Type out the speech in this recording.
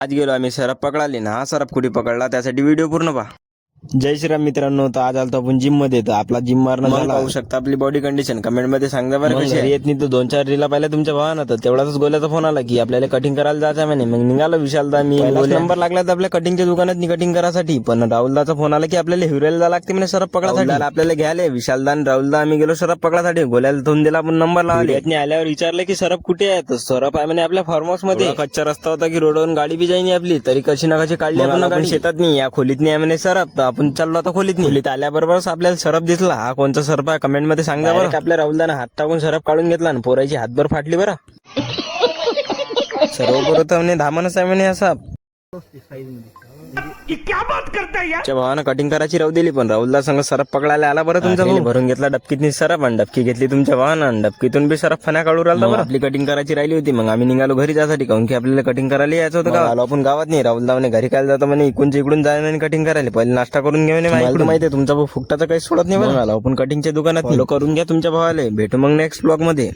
आज गेलो आम्ही सरप पकडाले ना. हा सरप कुठे पकडला त्यासाठी व्हिडिओ पूर्ण पहा. जय श्रीराम मित्रांनो. तर आज आलतो आपण जिम मध्ये. तर आपला जिम मारणं झाला. पाहू शकता आपली बॉडी कंडिशन. कमेंट मध्ये सांगा बरं कशी आहे. येत नाही तर 2-4 रीला पाहिल्या तुमच्या भावानं. तर तेवढाच गोल्याचा फोन आला की आपल्याला कटिंग करायला जायचं म्हणे. मग निघालो विशालदा मी. नंबर लागला तर आपल्या कटिंगच्या दुकानात कटिंग करायसाठी. पण राहुलदाचा फोन आला की आपल्याला हिवरेला जायला लागते म्हणे सरप पकडासाठी. आपल्याला घ्यायला विशालदा आणि राहुलदा आम्ही गेलो सरप पकडासाठी. गोल्याला धुवून दिला आपण नंबर लावले. यातनी आल्यावर विचारलं की सरप कुठे आहे. तर सरप आहे म्हणे आपल्या फार्म हाऊस मध्ये. कच्चा रस्ता होता की रोडवरून गाडी बी जाईनी आपली. तरी कशी ना कशी काढली आपण शेतात नाही या खोलीत नाही म्हणे सरप. तर आपण चाललो आता खोलीत आल्याबरोबरच आपल्याला सरप दिसला. हा कोणता सरप आहे कमेंट मध्ये सांगा बरं. आपल्या राहुलदानं हात टाकून सरप काढून घेतला आणि पोराची हातभर फाटली बरं. सर्वप्रथम धामणच आहे म्हणे असा. भावानं कटिंग करायची राहू दिली. पण राहुलदा संग सरप पकडायला आला बरं तुमचा भाऊ. भरून घेतला डबकीतनी सरप आणि डबकी घेतली तुमच्या भावानं. डबकीतून बी सरप फण्या काढून राहिला बरं. आपली कटिंग करायची राहिली होती. मग आम्ही निघालो घरी जायसाठी. काऊन की आपल्याला कटिंग करायला यायचं होतं. का आलो आपण गावात नाही. राहुलदा म्हणे घरी काय जातो म्हणे. इकडून जाय म्हणे कटिंग करायला. पहिले नाश्ता करून घेऊन माहिती आहे तुमचा भाऊ फुकटाचं काही सोडत नाही. बघा आपण कटिंगच्या दुकानात फॉलो करून घ्या तुमच्या भावाला. भेटू मग नेक्स्ट ब्लॉग मध्ये.